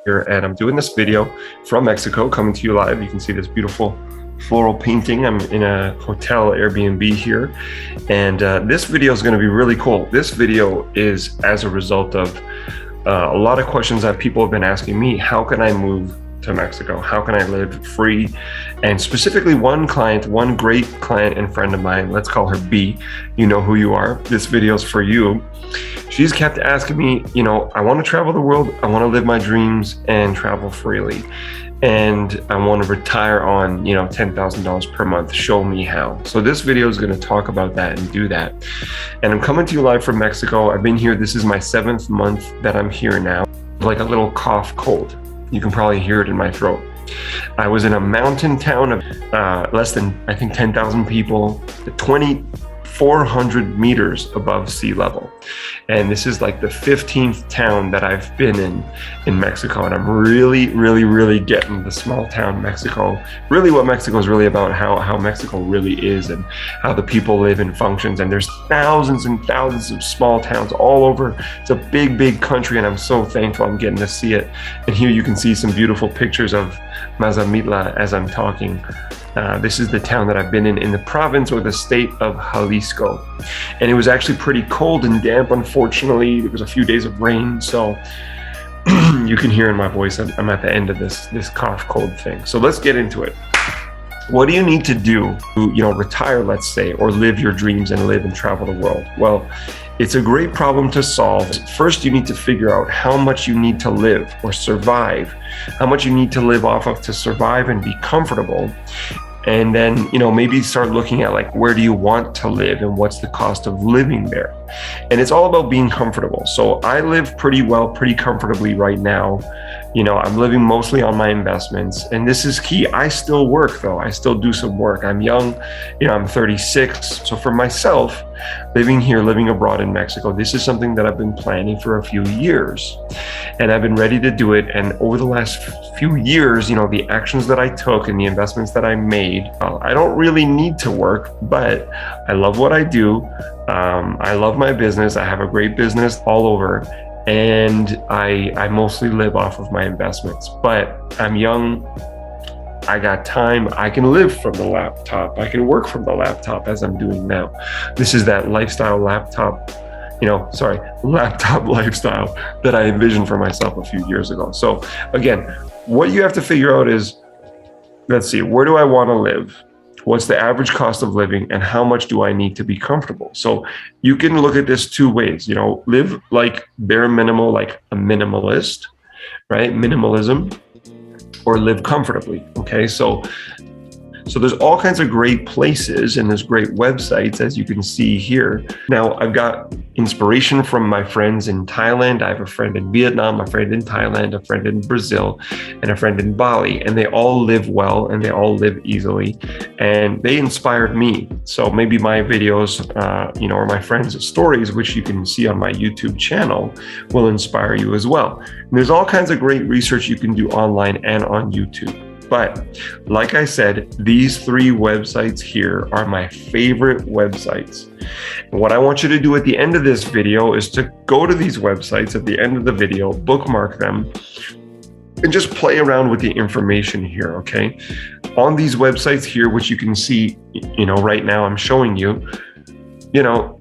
here, and I'm doing this video from Mexico, coming to you live. You can see this beautiful floral painting. I'm in a hotel Airbnb here, and this video is going to be really cool. This video is as a result of a lot of questions that people have been asking me. How can I move to Mexico? How can I live free? And specifically one client, one great client and friend of mine, let's call her B. You know who you are. This video is for you. She's kept asking me, I want to travel the world. I want to live my dreams and travel freely. And I want to retire on, $10,000 per month. Show me how. So this video is going to talk about that and do that. And I'm coming to you live from Mexico. I've been here. This is my 7th month that I'm here now. Like a little cough cold. You can probably hear it in my throat. I was in a mountain town of less than, I think, 10,000 people, 2,400 meters above sea level. And this is like the 15th town that I've been in Mexico. And I'm really, really, really getting the small town Mexico, really what Mexico is really about, how Mexico really is and how the people live and functions. And there's thousands and thousands of small towns all over. It's a big, big country, and I'm so thankful I'm getting to see it. And here you can see some beautiful pictures of Mazamitla as I'm talking. This is the town that I've been in the province or the state of Jalisco. And it was actually pretty cold and damp, unfortunately. There was a few days of rain, so you can hear in my voice I'm at the end of this cough cold thing. So let's get into it. What do you need to do to, retire, let's say, or live your dreams and live and travel the world? Well, it's a great problem to solve. First, you need to figure out how much you need to live or survive, how much you need to live off of to survive and be comfortable. And then, maybe start looking at like, where do you want to live and what's the cost of living there? And it's all about being comfortable. So I live pretty well, pretty comfortably right now. I'm living mostly on my investments, and this is key. I still work though. I still do some work. I'm young, I'm 36. So for myself, living here, living abroad in Mexico, this is something that I've been planning for a few years, and I've been ready to do it. And over the last few years, the actions that I took and the investments that I made, I don't really need to work, but I love what I do. I love my business. I have a great business all over. And I mostly live off of my investments, but I'm young. I got time. I can live from the laptop. I can work from the laptop as I'm doing now. This is that lifestyle laptop lifestyle that I envisioned for myself a few years ago. So again, what you have to figure out is, let's see, where do I want to live? What's the average cost of living, and how much do I need to be comfortable? So you can look at this two ways, live like bare minimal, like a minimalist, right? Minimalism, or live comfortably. Okay. So there's all kinds of great places and there's great websites, as you can see here. Now, I've got inspiration from my friends in Thailand. I have a friend in Vietnam, a friend in Thailand, a friend in Brazil, and a friend in Bali. And they all live well and they all live easily. And they inspired me. So maybe my videos, or my friends' stories, which you can see on my YouTube channel, will inspire you as well. And there's all kinds of great research you can do online and on YouTube. But like I said, these 3 websites here are my favorite websites. And what I want you to do at the end of this video is to go to these websites at the end of the video, bookmark them, and just play around with the information here, okay? On these websites here, which you can see, right now I'm showing you,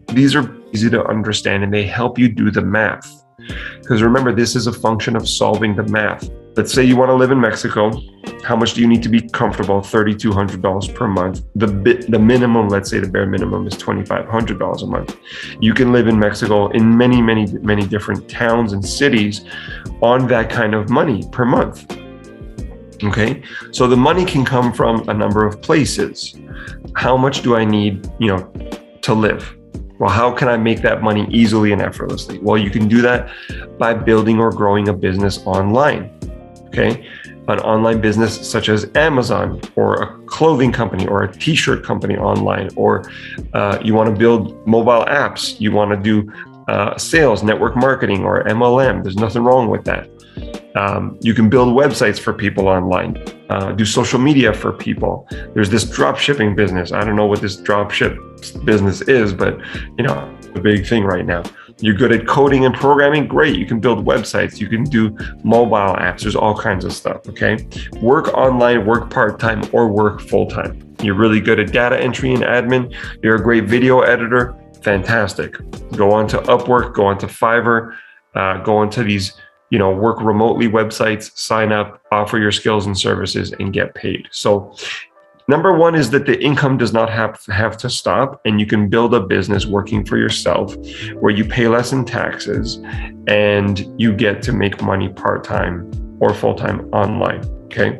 these are easy to understand and they help you do the math. Because remember, this is a function of solving the math. Let's say you want to live in Mexico. How much do you need to be comfortable? $3,200 per month. The minimum, let's say the bare minimum is $2,500 a month. You can live in Mexico in many, many, many different towns and cities on that kind of money per month. Okay, so the money can come from a number of places. How much do I need, to live? Well, how can I make that money easily and effortlessly? Well, you can do that by building or growing a business online. Okay, an online business such as Amazon, or a clothing company, or a t-shirt company online, or you want to build mobile apps, you want to do sales, network marketing, or MLM. There's nothing wrong with that. You can build websites for people online, do social media for people. There's this drop shipping business. I don't know what this drop ship business is, but a big thing right now. You're good at coding and programming? Great. You can build websites. You can do mobile apps. There's all kinds of stuff, okay? Work online, work part-time, or work full-time. You're really good at data entry and admin. You're a great video editor. Fantastic. Go on to Upwork, go on to Fiverr, go onto these, work remotely websites, sign up, offer your skills and services, and get paid. So number one is that the income does not have to stop, and you can build a business working for yourself where you pay less in taxes and you get to make money part-time or full-time online. Okay.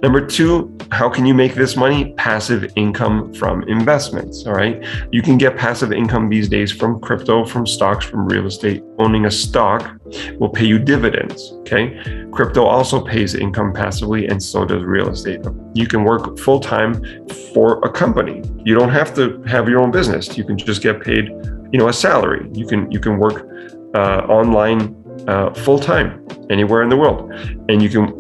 Number two, how can you make this money? Passive income from investments. All right. You can get passive income these days from crypto, from stocks, from real estate. Owning a stock will pay you dividends. Okay. Crypto also pays income passively, and so does real estate. You can work full time for a company. You don't have to have your own business. You can just get paid, a salary. You can work online full time anywhere in the world, and you can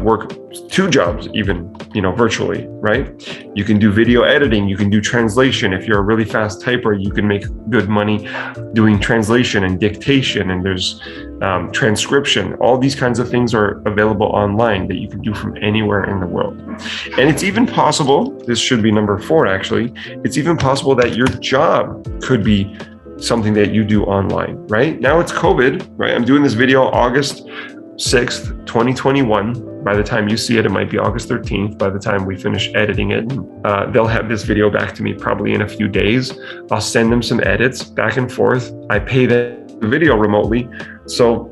work 2 jobs even, virtually, right? You can do video editing, you can do translation. If you're a really fast typer, you can make good money doing translation and dictation, and there's transcription. All these kinds of things are available online that you can do from anywhere in the world. And it's even possible, this should be number 4 actually, it's even possible that your job could be something that you do online, right? Now it's COVID, right? I'm doing this video August 6th, 2021. By the time you see it, it might be August 13th. By the time we finish editing it, they'll have this video back to me probably in a few days. I'll send them some edits back and forth. I pay the video remotely. So,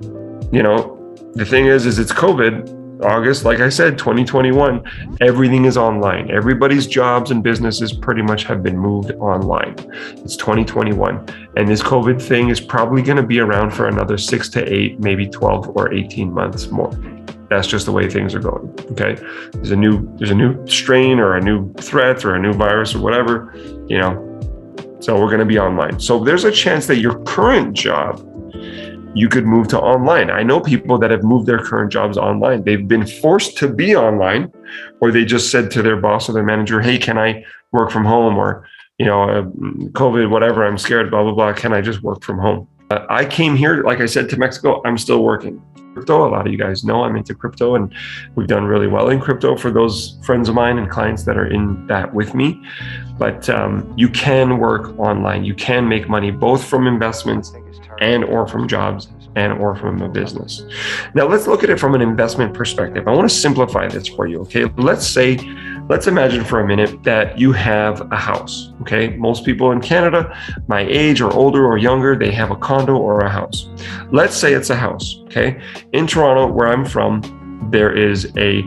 the thing is it's COVID, August, like I said, 2021, everything is online. Everybody's jobs and businesses pretty much have been moved online. It's 2021. And this COVID thing is probably going to be around for another 6 to 8, maybe 12 or 18 months more. That's just the way things are going. Okay. There's a new strain or a new threat or a new virus or whatever, so we're going to be online. So there's a chance that your current job, you could move to online. I know people that have moved their current jobs online. They've been forced to be online, or they just said to their boss or their manager, hey, can I work from home? Or, COVID, whatever, I'm scared, blah, blah, blah. Can I just work from home? I came here, like I said, to Mexico. I'm still working crypto. A lot of you guys know I'm into crypto, and we've done really well in crypto for those friends of mine and clients that are in that with me. But you can work online. You can make money both from investments and or from jobs and or from a business. Now let's look at it from an investment perspective. I want to simplify this for you, okay? Let's imagine for a minute that you have a house, okay? Most people in Canada, my age or older or younger, they have a condo or a house. Let's say it's a house, okay? In Toronto, where I'm from, there is a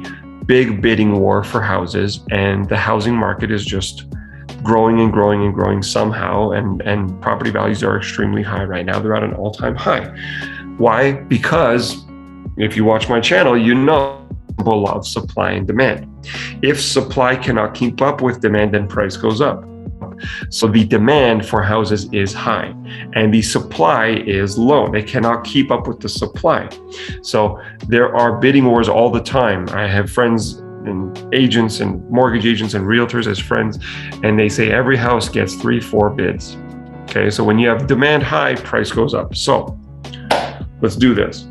big bidding war for houses, and the housing market is just growing and growing and growing somehow, and property values are extremely high right now. They're at an all-time high. Why? Because if you watch my channel, a lot of supply and demand. If supply cannot keep up with demand, then price goes up. So the demand for houses is high and the supply is low. They cannot keep up with the supply. So there are bidding wars all the time. I have friends and agents and mortgage agents and realtors as friends, and they say every house gets 3-4 bids. Okay, so when you have demand high, price goes up. So let's do this.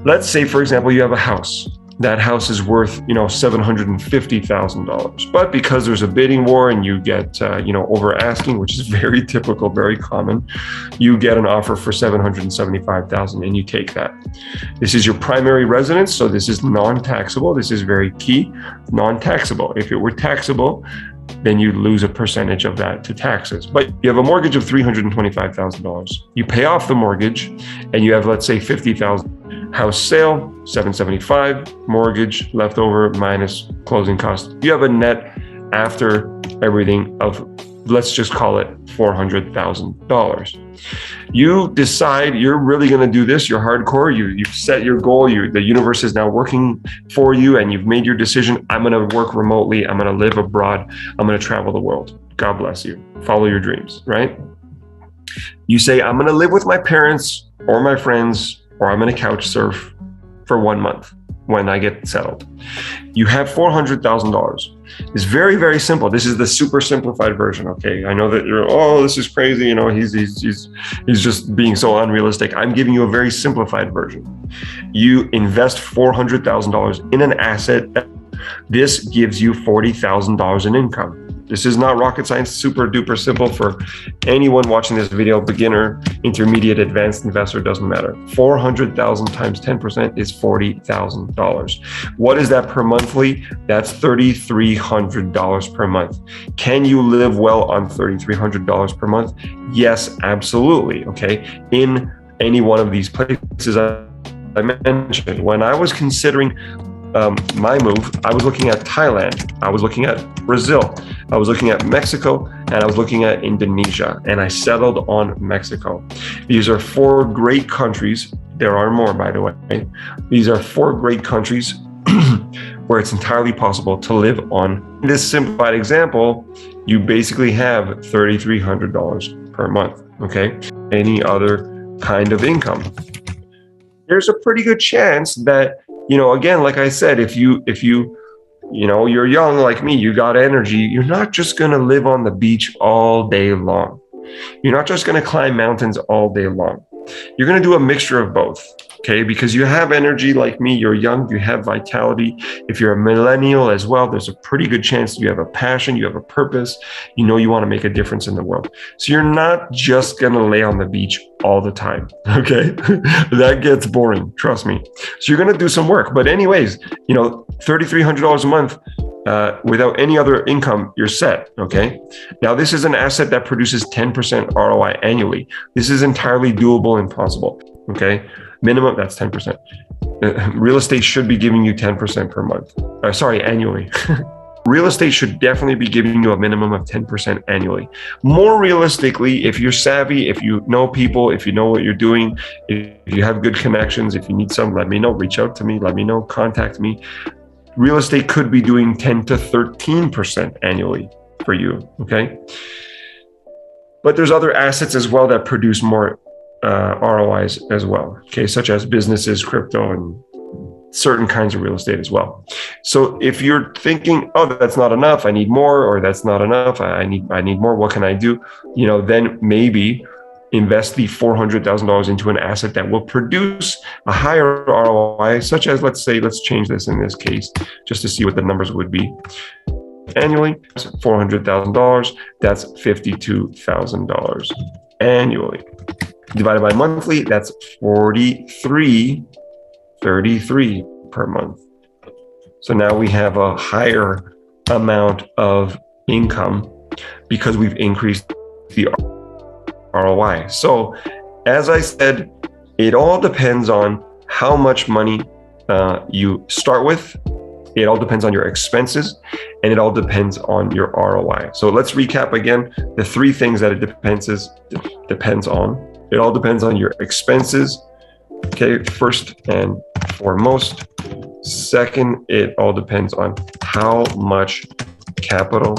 Let's say, for example, you have a house. That house is worth, $750,000. But because there's a bidding war and you get, over asking, which is very typical, very common, you get an offer for $775,000 and you take that. This is your primary residence, so this is non-taxable. This is very key, non-taxable. If it were taxable, then you lose a percentage of that to taxes. But you have a mortgage of $325,000. You pay off the mortgage and you have, let's say, $50,000. House sale, $775,000, mortgage leftover minus closing costs. You have a net after everything of, let's just call it $400,000. You decide you're really going to do this. You're hardcore. You've set your goal. The universe is now working for you, and you've made your decision. I'm going to work remotely. I'm going to live abroad. I'm going to travel the world. God bless you. Follow your dreams, right? You say, I'm going to live with my parents or my friends, or I'm going to couch surf for 1 month. when I get settled. You have $400,000. It's very, very simple. This is the super simplified version. Okay, I know that you're, oh, this is crazy. You know, he's just being so unrealistic. I'm giving you a very simplified version. You invest $400,000 in an asset. This gives you $40,000 in income. This is not rocket science, super duper simple for anyone watching this video, beginner, intermediate, advanced investor, doesn't matter. 400,000 times 10% is $40,000. What is that per monthly? That's $3,300 per month. Can you live well on $3,300 per month? Yes, absolutely, okay? In any one of these places I mentioned. When I was considering my move, I was looking at Thailand, I was looking at Brazil, I was looking at Mexico, and I was looking at Indonesia, and I settled on Mexico. These are 4 great countries. There are more, by the way. These are 4 great countries where it's entirely possible to live on. In this simplified example, you basically have $3,300 per month, okay? Any other kind of income. There's a pretty good chance that, you know, again, like I said, if you know, you're young like me, you got energy, you're not just going to live on the beach all day long. You're not just going to climb mountains all day long. You're going to do a mixture of both, okay? Because you have energy like me, you're young, you have vitality. If you're a millennial as well, there's a pretty good chance you have a passion, you have a purpose, you know you want to make a difference in the world. So you're not just going to lay on the beach all the time, okay? That gets boring, trust me. So you're going to do some work. But anyways, you know, $3,300 a month, without any other income, you're set, okay? Now, this is an asset that produces 10% ROI annually. This is entirely doable and possible, okay? Minimum, that's 10%. Real estate should be giving you 10% per month. Annually. Real estate should definitely be giving you a minimum of 10% annually. More realistically, if you're savvy, if you know people, if you know what you're doing, if you have good connections, if you need some, let me know, reach out to me, let me know, contact me. Real estate could be doing 10 to 13% annually for you, okay? But there's other assets as well that produce more ROIs as well, okay? Such as businesses, crypto, and certain kinds of real estate as well. So if you're thinking, oh, that's not enough, I need more, or that's not enough, I need more, what can I do? You know, then maybe invest the $400,000 into an asset that will produce a higher ROI, such as, let's change this in this case, just to see what the numbers would be. Annually, $400,000, that's $52,000 annually. Divided by monthly, that's $33 per month. So now we have a higher amount of income because we've increased the ROI. So as I said, it all depends on how much money you start with. It all depends on your expenses, and it all depends on your ROI. So let's recap again the 3 things that it depends on. It all depends on your expenses, okay, first and foremost. Second, it all depends on how much capital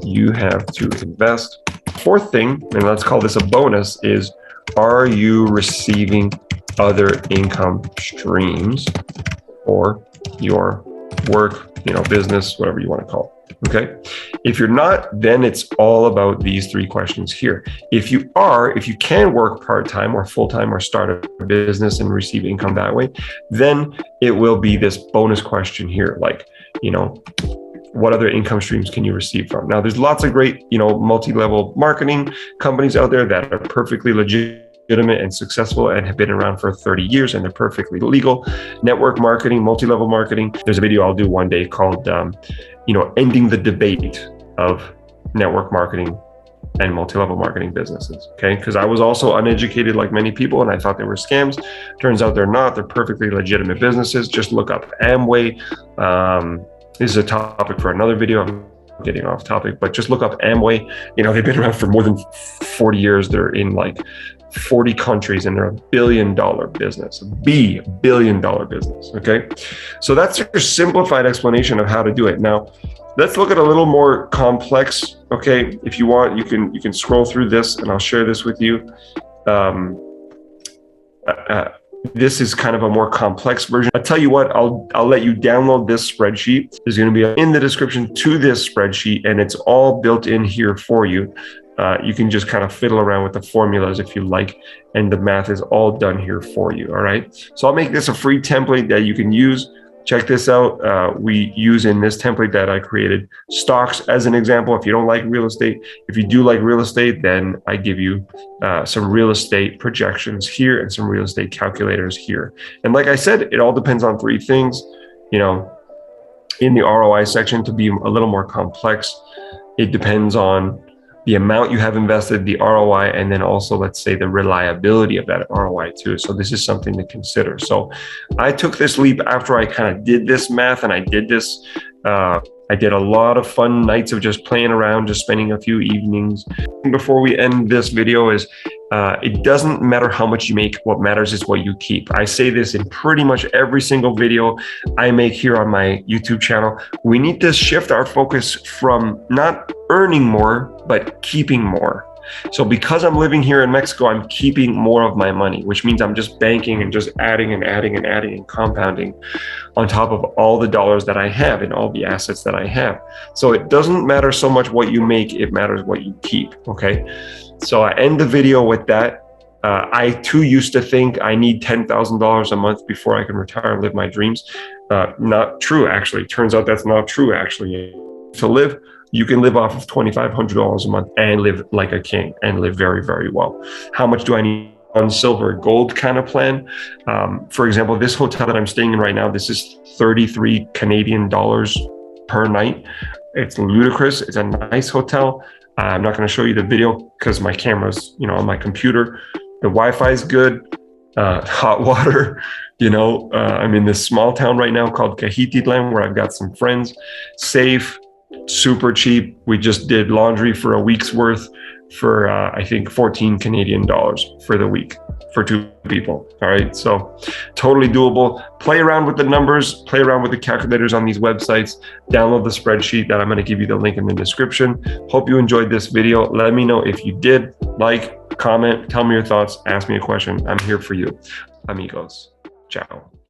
you have to invest. Fourth thing, and let's call this a bonus, is are you receiving other income streams for your work, you know, business, whatever you want to call it. Okay. If you're not, then it's all about these 3 questions here. If you can work part-time or full-time or start a business and receive income that way, then it will be this bonus question here. Like, you know, what other income streams can you receive from? Now, there's lots of great, you know, multi-level marketing companies out there that are perfectly legitimate and successful and have been around for 30 years and they're perfectly legal. Network marketing, multi-level marketing. There's a video I'll do one day called, you know, ending the debate of network marketing and multi-level marketing businesses, okay? Because I was also uneducated like many people and I thought they were scams. Turns out they're not. They're perfectly legitimate businesses. Just look up Amway. This is a topic for another video. I'm getting off topic, but just look up Amway. You know, they've been around for more than 40 years. They're in like 40 countries and they're $1 billion business, $1 billion business, okay? So that's your simplified explanation of how to do it. Now, let's look at a little more complex, okay? If you want, you can scroll through this and I'll share this with you. This is kind of a more complex version. I'll tell you what, I'll let you download this spreadsheet. There's going to be in the description to this spreadsheet, and it's all built in here for you. You can just kind of fiddle around with the formulas if you like, and the math is all done here for you. All right. So I'll make this a free template that you can use. Check this out. We use in this template that I created stocks as an example. If you don't like real estate, if you do like real estate, then I give you some real estate projections here and some real estate calculators here. And like I said, it all depends on three things. You know, in the ROI section, to be a little more complex, it depends on the amount you have invested, the ROI, and then also, let's say, the reliability of that ROI too. So this is something to consider. So I took this leap after I kind of did this math, and I did this. I did a lot of fun nights of just playing around, just spending a few evenings. Before we end this video is, it doesn't matter how much you make. What matters is what you keep. I say this in pretty much every single video I make here on my YouTube channel. We need to shift our focus from not earning more, but keeping more. So because I'm living here in Mexico, I'm keeping more of my money, which means I'm just banking and just adding and adding and adding and compounding on top of all the dollars that I have and all the assets that I have. So it doesn't matter so much what you make, it matters what you keep, okay? So I end the video with that. I too used to think I need $10,000 a month before I can retire and live my dreams. Not true, actually. Turns out that's not true, actually. To live, you can live off of $2,500 a month and live like a king and live very, very well. How much do I need on silver gold kind of plan? For example, this hotel that I'm staying in right now, this is 33 Canadian dollars per night. It's ludicrous. It's a nice hotel. I'm not going to show you the video because my camera's, on my computer. The Wi-Fi is good. Hot water. I'm in this small town right now called Cajititlan, where I've got some friends. Safe, super cheap. We just did laundry for a week's worth for I think 14 Canadian dollars for the week for 2 people. All right, so totally doable. Play around with the numbers, play around with the calculators on these websites, download the spreadsheet that I'm going to give you the link in the description. Hope you enjoyed this video. Let me know if you did. Like, comment, tell me your thoughts, ask me a question. I'm here for you. Amigos. Ciao.